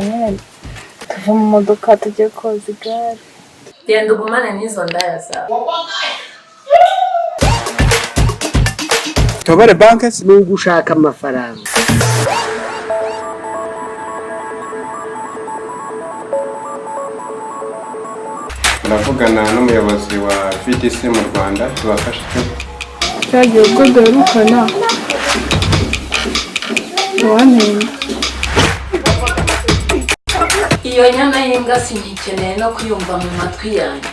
nyine tuva mu modoka tujye koza igare. Genda ugumane n'izo ndaya zawe. Tobare banke ni ugushaka amafaranga. Turavugana n'umuyobozi wa VTC mu Rwanda tubafashe icyo cyagiye ubwo duherukana wanenda. Iyo nyana y'imbwa sinyikeneye no kuyumva mu matwi yanjye.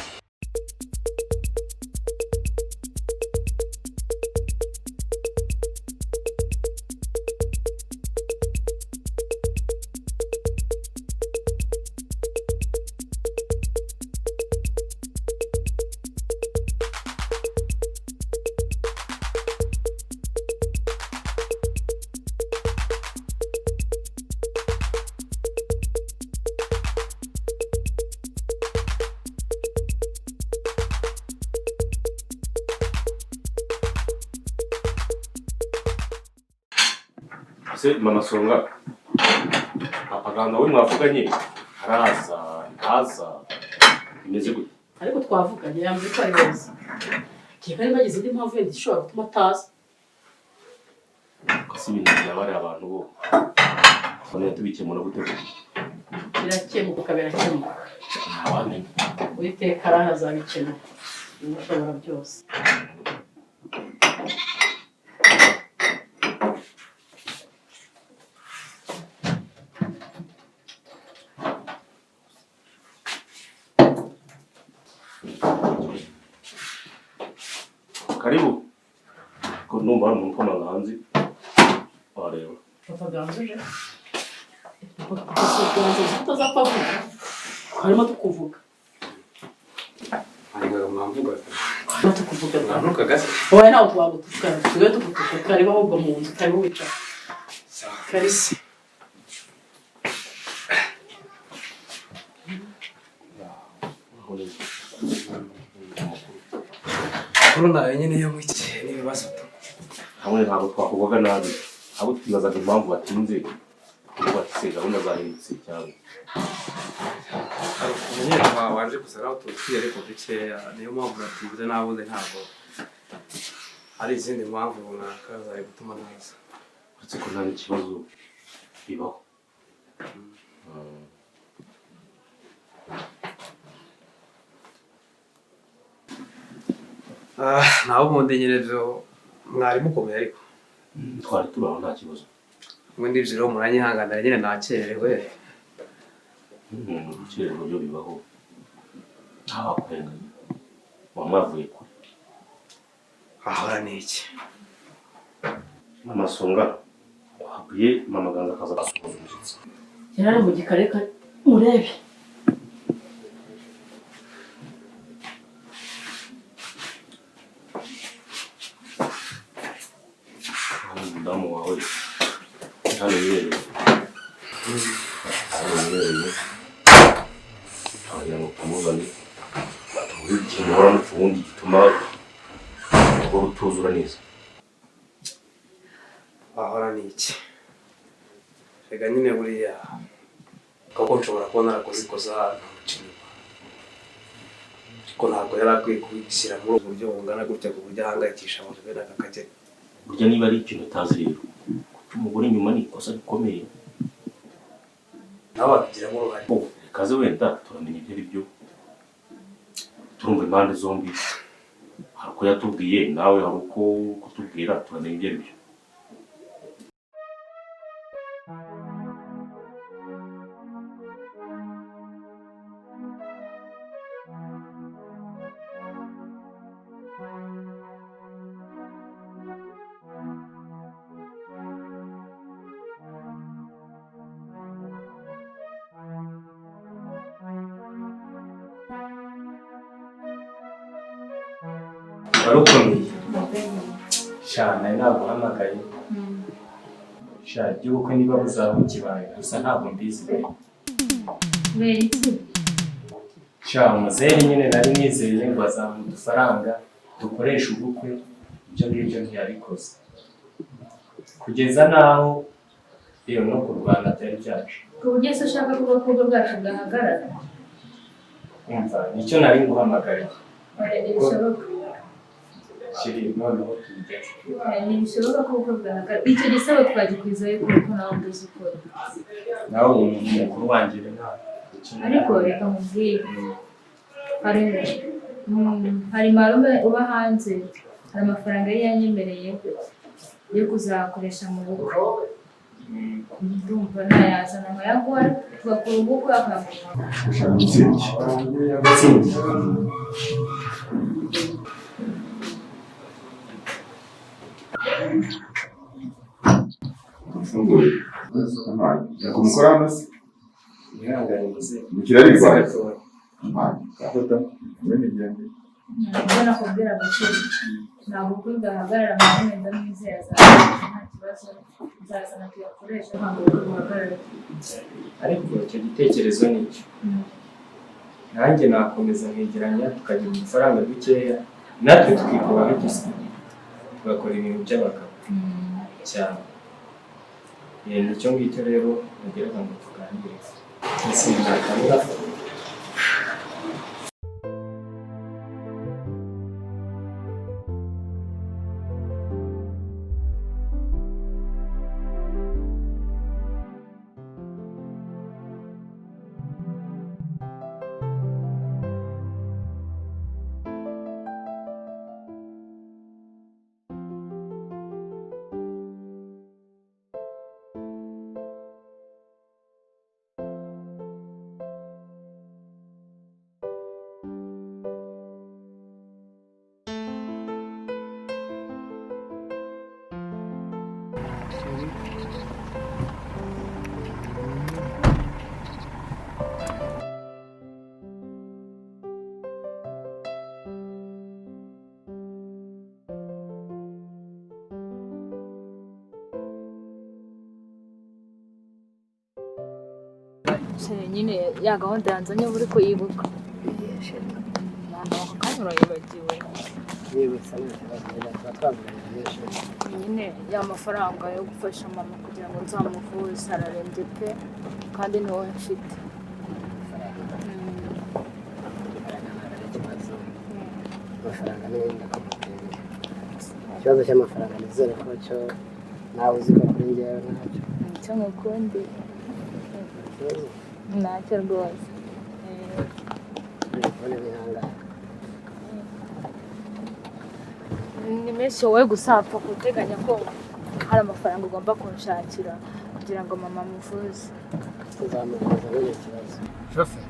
Mama Songa apaganda we mwavuganye araza imeze gute Ariko twavuganye yambye ko ari wose keka niba gize indi mpamvu yindi ishobora gutuma ataza kasi ibintu byabari abantu bo bone tubikemura gute birakemuka birakemuka abamenye Uwiteka arazabikemura ushobora byose. Karibu ko numva ari umuntu ukomanga hanze wareba Papa ganzuje tutazapfa vuga harimo tukuvuga Angara mwamvuga tukuvuga nanuka gase wowe nawe twagutuka twe tukutuka kariba ahubwo mu nzu kariba wica karisi Corona yenyene yo mwiki nibibazo to hamwe ntabwo twakuvuga nabi abo twibazaga impamvu batinze kuko batise gahunda zahindutse cyane Umunye waje kusara tukiye ariko dukeya niyo mpamvu natinze nabuze ntabwo ari izindi mpamvu runaka zari gutuma naza uretse ko nta n'ikibazo bibaho naho ubundi nyine byo mwari mukomeye ariko twari tubaho nta kibazo ubundi ibyo rero muranyihanganira nyine nakererewe gukererwa byo bibaho ntawakurenganya wamwavuye kure ahora n'iki Mama Songa wabwiye mama ganza akaza gasuhuza umushyitsi yarari mu gikare murebe umudamu wawe hano yibereye kugira ngo tumuzane tumuhe ikintu uhora n'utundi gituma uhora utuzura neza ahora n'iki rega nyine buriya kuko nshobora kubona narakoze ikosa ahantu mu kintu ko ntabwo yari akwiye kubishyira muri ubu buryo bungana gutya ku buryo ahangayikisha abantu bene aka kageni burya niba ari ikintu utazi rero kuko umugore inyuma ni ikosa rikomeye nawe wabigiramo uruhare kaze wenda turamenya ibyo ari byo turumva impande zombi hari uko yatubwiye nawe hari uko kutubwira turamenya ibyo ari byo Barukomeye shana naguhamagaye sha by'ubukwe niba buzaba bukibaye gusa ntabwo mbizi sha muzehe nyine nari nizeye ngo azamuha udufaranga dukoresha ubukwe ibyo ngibyo ntiyabikoze kugeza naho iyo no kurwana byari byacu. Ku buryo se ushaka ko abakobwa bacu bwahagarara? Umva nicyo nari nguhamagariye. Ntibishoboka. Kiri noneho tubigeze. Ntibishoboka ko ubukwe bwahagarara. Icyo gisabo twagikwiza yuko nawe nduzi ukora. Nawe umukuru wanjye nta. Ariko reka mubwire. Hari marume uba hanze, hari amafaranga yari yanyemereye yo kuzakoresha mu bukwe. Ndumva ntayazana nkayagura tugakora ubukwe akayamuha. Kumukora hano se? Yihanganize. Mukirari rwawe? Kahoda. Ntabwo nakubwira agaciro. Ntabwo ukwe bwahagarara marume ndamwizeye azakoresha nta kibazo. Nzazana tuyakoresha ntabwo ukwe buhagarara. Ariko icyo gitekerezo ni cyo. Nanjye nakomeza nkegeranya tukagira amafaranga dukeya natwe tukikora dusa tugakora ibintu by'abagabo cyane. Nicyo ngicyo rero nageraga ngo tuganire. Ese nakamura nyine ya gahunda yanzanye buri ko yibuka. Kandi urayibagiwe. Yibutsa Nyine ya mafaranga yo gufasha mama kugira ngo nzamuvuze ararembye pe kandi ni wowe mfite. amafaranga n'ibindi akamubwira. Ikibazo cy'amafaranga nizere ko cyo nawe uzi ko kuri njyewe ntacyo. Icyo ngukundi ntacyo rwose. Telefone bihangana. Ni menshi wowe gusa apfa guteganya ko hari amafaranga ugomba kunshakira kugira ngo mama amuvuze. Tuzamuvuza n'icyo kibazo. Shofe,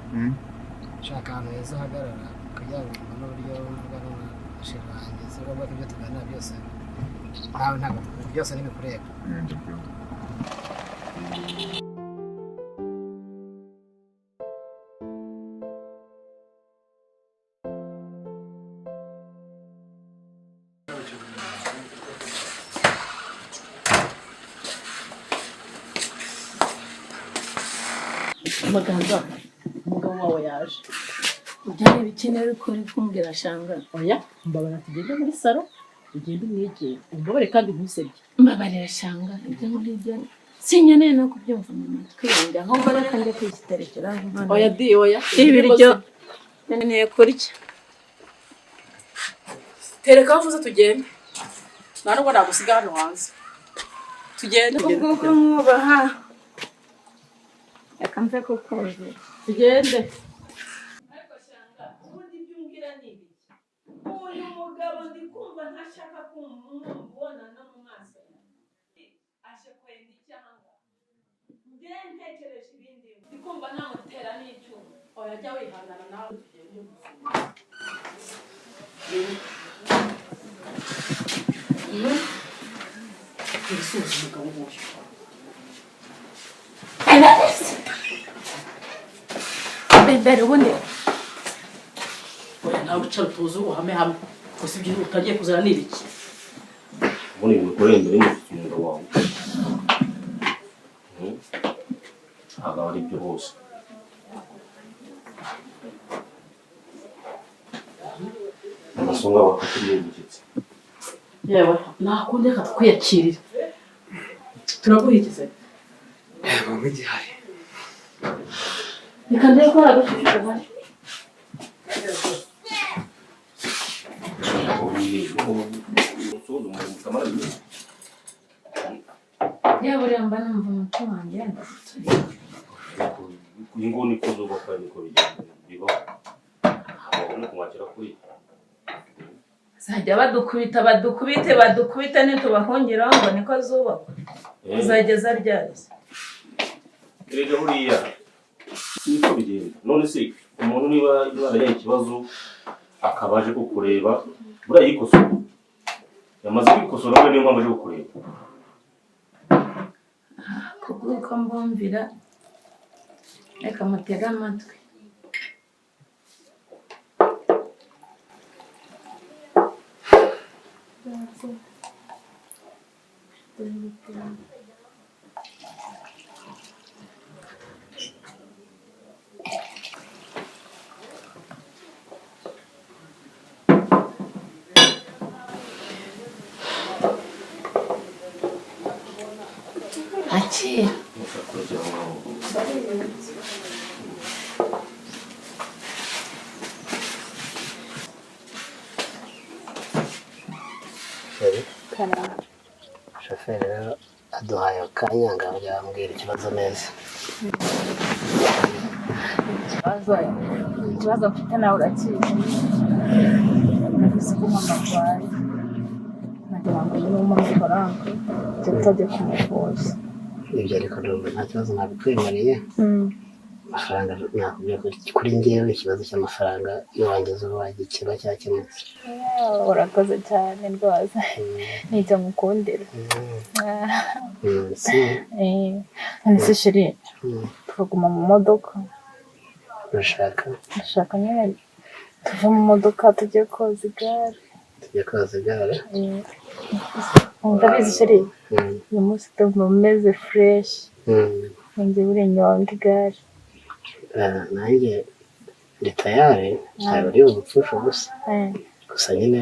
shaka ahantu heza uhagarara kugira ngo ubone uburyo mvuga n'umushinga wanjye. Si ngombwa ko ibyo tuganira byose nawe ntabwo byose ntibikureba. Amaganza umugabo wawe yaje ujyane ibikeneye ukora kumbwira shanga oya mbabara tugende muri salo ugende umwegere umbabare kandi ntusebye mbabarira shanga ibyo muri ibyo sinyeneye no kubyumva mu matwi yanjye aho mbara kandi kwiterekera oya di oya ibiryo nkeneye kurya tereka avuze tugende ntabwo nagusiga hano hanze tugende ubwo mwubaha akamve ko konje tugende. Ariko shanga ubundi byumbwira nibi uyu mugabo ndikumva ntashaka kumubona no mu maso aje kwenda icyanga nde ntekereje ibindi ndikumva namutera n'icyuma oya jya wihangana nawe tugende ibisubizo umugabo w'uyu bebere ubundi oya nawe ucara utuze ubuhame hamwe gusa ibyo utagiye kuzana ni ibiki ubundi imikorere mbere y'umufite umwuga wawe ntabwo ari byo hose amasonga bakaturiye gushyitsi yewe nakundi reka twiyakirira turaguhigize Mama igihari. Reka ndebe ko haragashusho gahari. Buriya mba numva umutima wanjye inguni ko zubaka niko bibaho. Ntabwo kumwakira kuri zajya badukubite ntitubahungiraho ngo niko zubakwa. Uzageza ryari? Erega buriya niko bigenda. None se umuntu niba yarajyanye ikibazo akabaje kukureba buriya yikosora. Yamaze kwikosora we niyo mpamvu aje kukureba. Kuko mbumvira reka mutega amatwi. Akira. Shoferi rero aduhaye akanya ngo yambwira ikibazo neza. Ikibazo mfite nawe urakizi. Nagize ko mama arwaye. Nagira ngo niba umpa amafaranga tutajya kumuvuza. Ibyo ariko ndumva nta kibazo nabikwemereye. Amafaranga nakubwiye ko kuri njyewe ikibazo cy'amafaranga iyo wangeze uruwanjye kiba cyakemutse. Urakoze cyane rwose. Nicyo ngukundira. None se chérie, tuguma mu modoka. Urashaka nyine tuva mu modoka tujye koza igare. Ndabizi chérie, uyu munsi ndumva umeze fresh. Nanjye buri nyonga igare. Nanjye ndi tayari ntabwo uri bupfushe gusa. Gusa nyine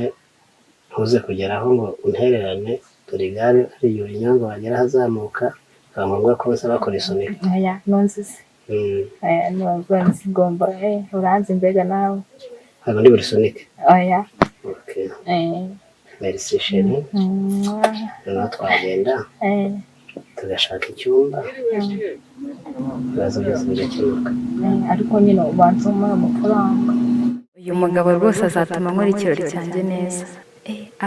ntuze kugeraho ngo untererane dore igare ari igihe unyonga wagera ahazamuka bikaba ngombwa ko bose bakora isunika. Nonzize. Nubwo ngomba uranze mbega nawe. Ntabwo ndi buri sunike. Okay. Merci chérie. Noneho twagenda tugashaka icyumba ibibazo byose bigakemuka. Ariko nyine ubanza umuhe amafaranga. Uyu mugabo rwose azatuma nkora ikirori cyanjye neza.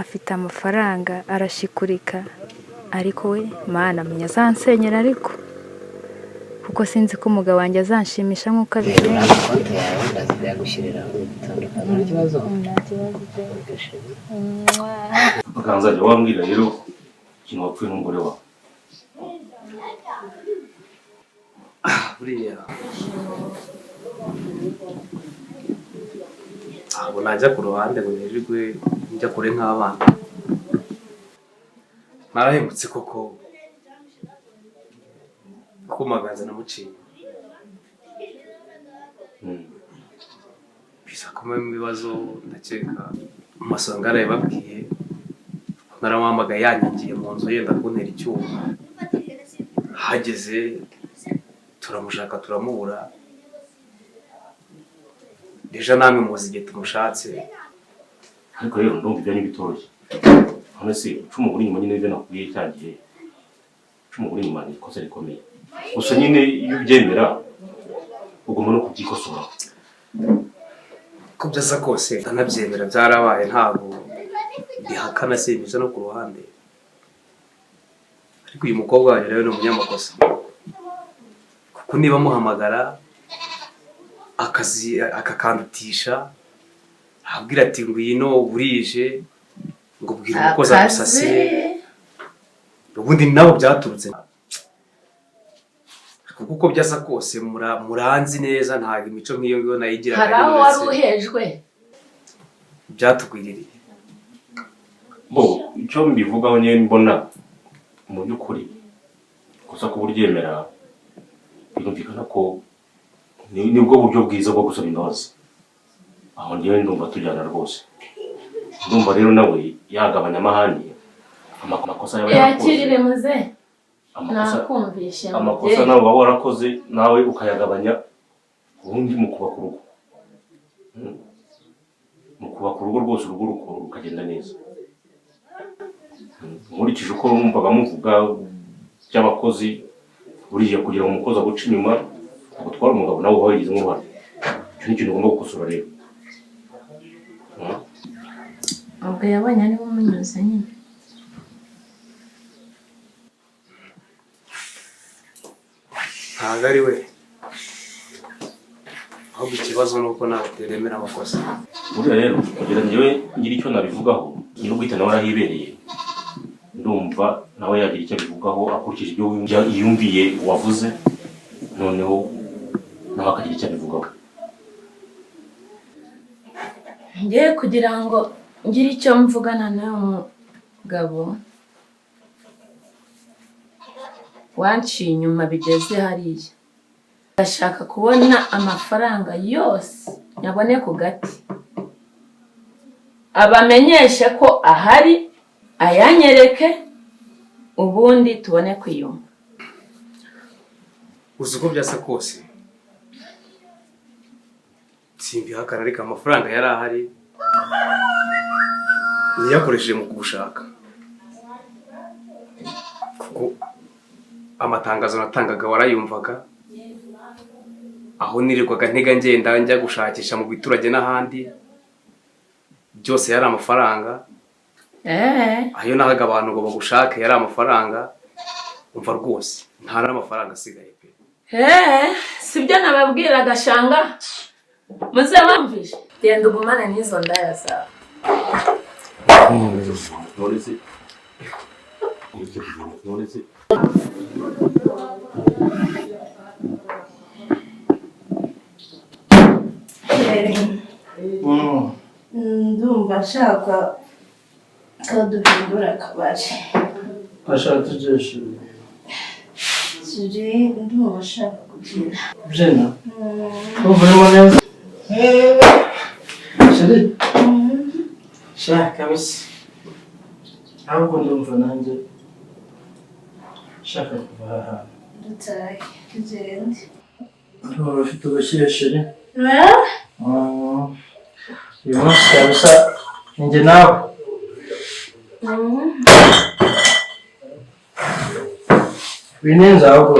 Afite amafaranga arashikurika, ariko we mana menya azansenyera ariko kuko sinzi ko umugabo wanjye azanshimisha nk'uko abigenza. Konti yawe ndaza kuyagushyirira bitandukanye. Nta kibazo. Ukanzajya wambwira rero ikintu wapfuye n'umugore wawe. Buriya ntabwo najya ku ruhande ngo nirirwe njya kure nk'abana. Narahemutse koko kumagaza namuciye. Bisa kumwe mu bibazo ndakeka amasanga arayibabwiye. Naramuhamagaye yanyangiye mu nzu yenda kuntera icyuma. Hageze turamushaka turamubura. Deja namwe muzi igihe tumushatse. Ariko rero ndumva ibyo n'ibitoroshye. None se ucuma uri inyuma nyine ibyo nakubwiye cya gihe. Ucuma uri inyuma ni ikosa rikomeye. Gusa nyine iyo ubyemera ugomba no kubyikosora. Ko byasa kose ndanabyemera byarabaye ntabwo bihakana se biza no ku ruhande. Ariko uyu mukobwa wanjye rero ni umunyamakosa. Kuko niba muhamagara akazi akakandutisha abwira ati ngwino burije ngo bwira umukozi agusasiye. Ubundi nabo byaturutse. Kuko byasa kose muranzi neza ntabwo imico nk'iyo ngiyo nayigira. Hari aho wari uhejwe byatugwiririye. Icyo mbivugaho nyine mbona mu by'ukuri gusa ko uryemera birumvikana ko nibwo buryo bwiza bwo gusaba imbabazi. Aho ngewe ndumva tujyana rwose. Ndumva rero nawe yagabanya amahane amakosa yawe yakirire muze. amakosa nawe waba warakoze nawe ukayagabanya ubundi mu kubaka urugo. Mu kubaka urugo rwose urugo rukagenda neza. Nkurikije uko wumvaga muvuga by'abakozi buriya kugira ngo umukozi aguce inyuma gutwara umugabo nawe uba wigizemo uruhare. Icyo ni ikintu ugomba gukosora rero. ubwo yabonye ari bo munyuze nyine. ntabwo ari we, ahubwo ikibazo ni uko nawe uteremera amakosa. Buriya rero kugira njyewe ngira icyo nabivugaho nyine guhita nawe arahibereye, ndumva nawe yagira icyo abivugaho akurikije ibyo yumviye wavuze, noneho nawe akagira icyo abivugaho. Ngiye kugira ngo ngire icyo mvugana nawe mugabo wanciye inyuma bigeze hariya. Ndashaka kubona amafaranga yose nyabone ku gati, abamenyeshe ko ahari ayanyereke, ubundi tubone kwiyumva. Uzi uko byasa kose simbihakana, ariko amafaranga yari ahari niyakoresheje mu kugushaka, kuko amatangazo natangaga warayumvaga, aho nirirwaga ntega ngenda njya gushakisha mu biturage n'ahandi, byose yari amafaranga. Ayo nahaga abantu ngo bagushake yari amafaranga. Umva rwose nta n'amafaranga asigaye pe. Sibyo nababwiraga shanga, muze bamvishe genda ugumane n'izo ndaya zawe. Ndumva nshaka ko duhindura akabari. Ashaka tujeshe. Ndumva nshaka kubyina. Byina? Uvuyemo neza? Sheri? Shaka kabisa. Ahubwo ndumva nanjye shaka kuva aha. Dutahe tugende. Ndumva ufite ubushyuhe Sheri. Uyu munsi kabisa ninjye nawe. Winenza ahubwo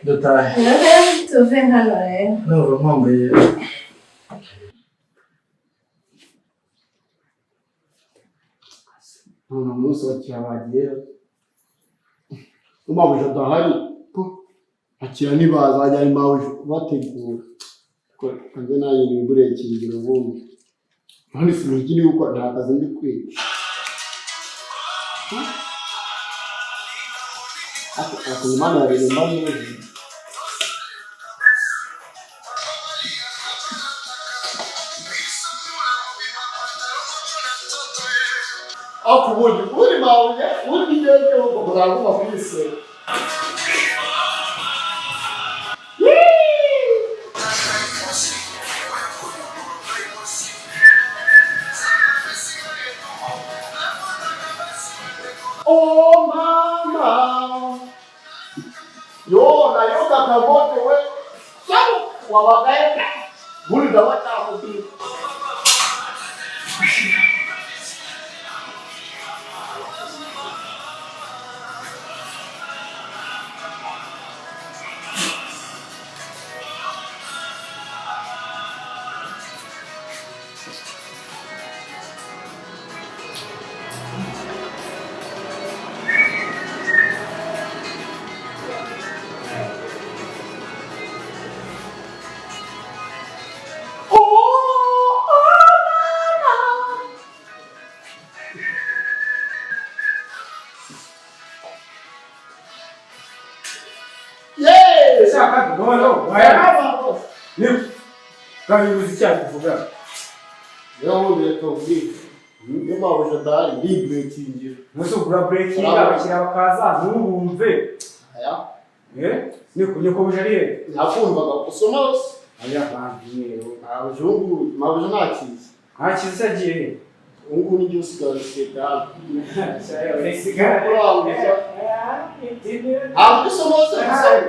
dutahe. Tuve hano rero. Ndumva nkumbuye. None umunsi wakihabagiye umabuje adahari akira nibaza ajya ari mawuje bategura kandi nayo nimbure ikirigiro ubundi none sinigini uko nta kazi ndi kwiga ako Imana yaremba neza uri mawuje uri ngeje uko kuzaguma kwise Oh mama, yo na yo kakamoto we, sabu wabagaye, buli dawata akubi. No, Nick, kama yuzikia kufuga. Yo leto ndi. Ndema bujadari ndi breaking. Muso kura breaking abakira bakaza ntubumve. Aya. Niko bujariye. Nakumvaga kusoma. Aya bandi rero. Abajungu, mabuje nakizi. Hakizi agiye. Ungu ni juice kalau sekitar. Saya udah sekarang. Pulang bisa. Aku semua selesai.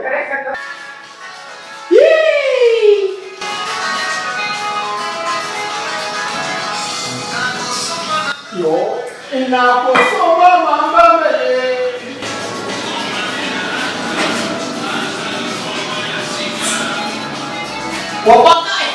Yo, inaposoma mama mele. Wapakai.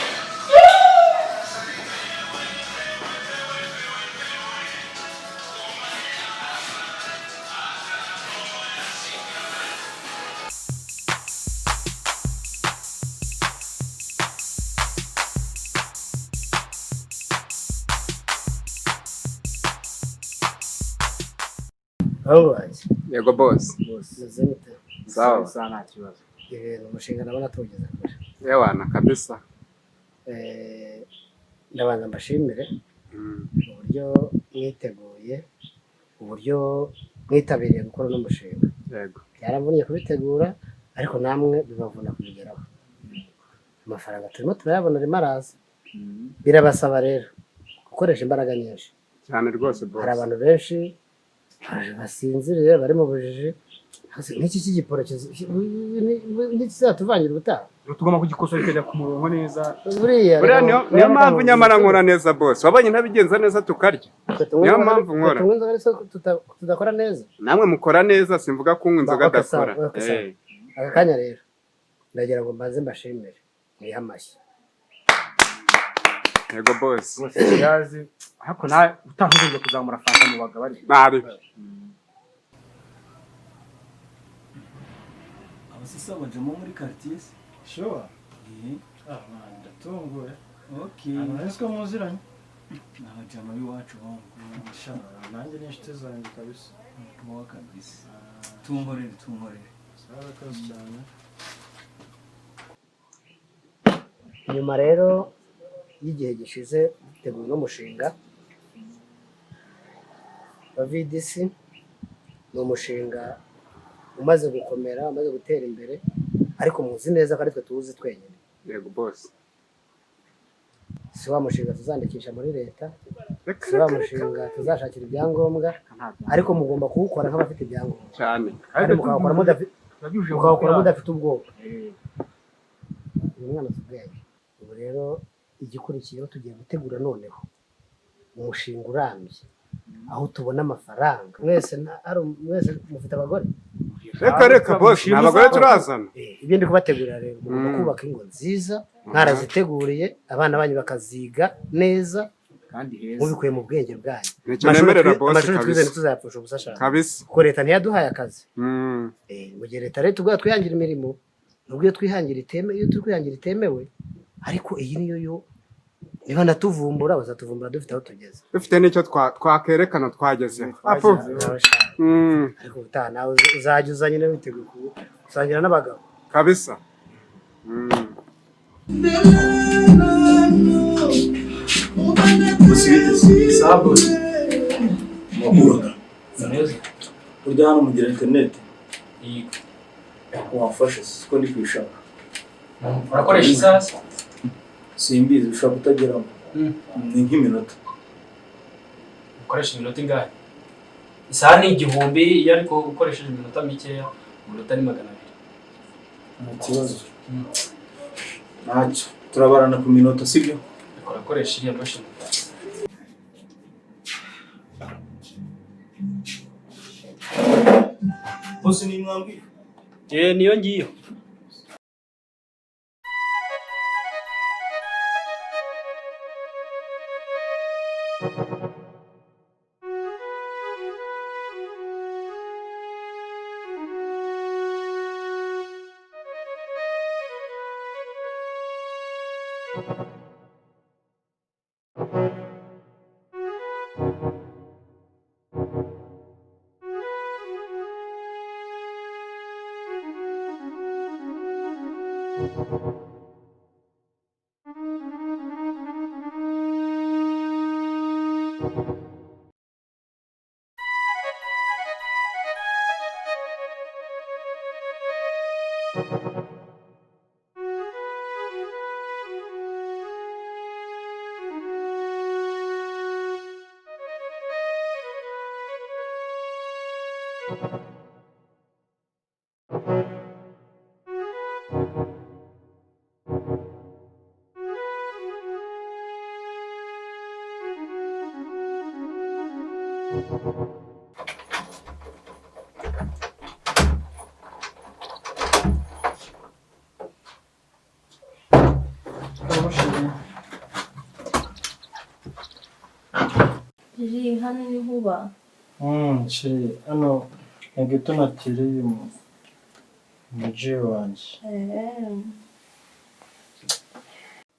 Alright. Yego boss. Mzemite. Sawa. Sana kibazo. Umushinga nabona tugeze kure. Yewana kabisa. Ndabanza mbashimire uburyo mwiteguye, uburyo mwitabiriye gukora n'umushinga. Yego. Yaramvunye kubitegura ariko namwe bibavuna kubigeraho. Amafaranga turimo turayabona arimo araza. Birabasaba rero gukoresha imbaraga nyinshi. Cyane rwose boss. Hari abantu benshi basinziriye bari mu bujiji. N'iki kigiporo n'ikizatuvangira ubutaha. Tugomba kugikosora kujya ku murongo neza. Buriya niyo mpamvu nyamara nkora neza boss. Wabonye ntabigenza neza tukarya. Niyo mpamvu nkora. Tudakora neza. Namwe mukora neza simvuga ko inzoga adakora. Aka kanya rero ndagira ngo mbanze mbashimire. Ni amashyi. Yego boss. Yazi hako na utavuze kuzamura fanta mu bagabo ari. Nari. Abasisa bajemo muri quartier. Sure. Ah man, ndatunguwe. Okay. Abanesiko muziranye. N'abajama biwacu bongo. Inshallah, nanjye n'inshuti zanjye kabisa. Muwa kabisa. Tunkorere. Sara kazi cyane. Nyuma rero y'igihe gishize teguye n'umushinga wa VDC, ni umushinga umaze gukomera, umaze gutera imbere, ariko muzi neza ko ari twe tuwuzi twenyine. Yego boss. Si wa mushinga tuzandikisha muri leta, si wa mushinga tuzashakira ibyangombwa, ariko mugomba kuwukora nk'abafite ibyangombwa cyane. Kandi mukawukora mudafite ubwoba. Uyu mwana tubwenge. Ubu rero igikurikiyeho tugiye gutegura noneho umushinga urambye, aho tubona amafaranga. Mwese mufite abagore? Reka boss, abagore turazana. Ibyo ndi kubategurira rero, mugomba kubaka ingo nziza, mwaraziteguriye, abana banyu bakaziga neza kandi heza, mubikuye mu bwenge bwanyu. Nicyo nemerera boss kabisa. Amashuri twizeye tuzayapfusha ubusashaka kabisa, kuko leta ntiyaduhaye akazi. Mu gihe leta rero tugwa twihangira imirimo, nubwo iyo twihangira itemewe, ariko iyi niyo yo niba natuvumbura bazatuvumbura dufite aho tugeze, dufite n'icyo twakerekana twageze. Ariko utaha nawe uzajya uzanye no witeguye kusangira n'abagabo kabisa. Sabo. Mukura. Neza. Urya hano mugira internet. Yego. Wafashe siko ndi kwishaka. Urakoresha isasa? Simbizi ushaka kutageramo. Ni nk'iminota. Ukoresha iminota ingahe? Isaha ni 1000, iyo ariko ukoresheje iminota mikeya, umunota ni 200. Nta kibazo. Ntacyo. Turabarana ku minota sibyo? Urakoresha iriya mashini. Bose ni mwambie? Niyo ngiyo. Riri hano ni huba. Sheri hano ntabwo natereye umujyi wanjye.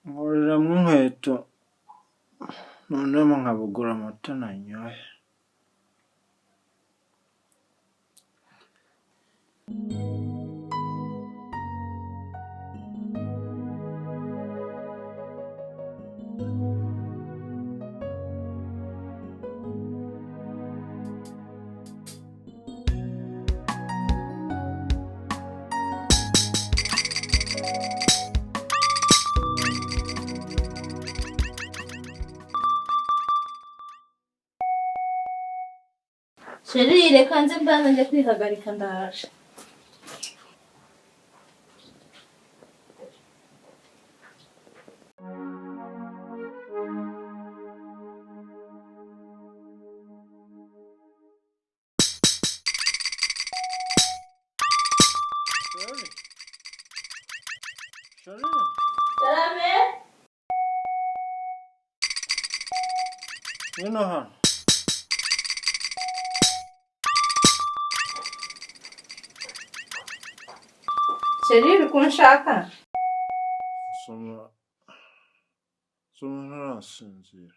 Nkoreramo inkweto noneho nkabugura amata nanyoye. Sheri reka nze mbana njye kwihagarika ndaje. Salame. Ngwino hano. Sheri uri kunshaka? Soma ntarasinzira.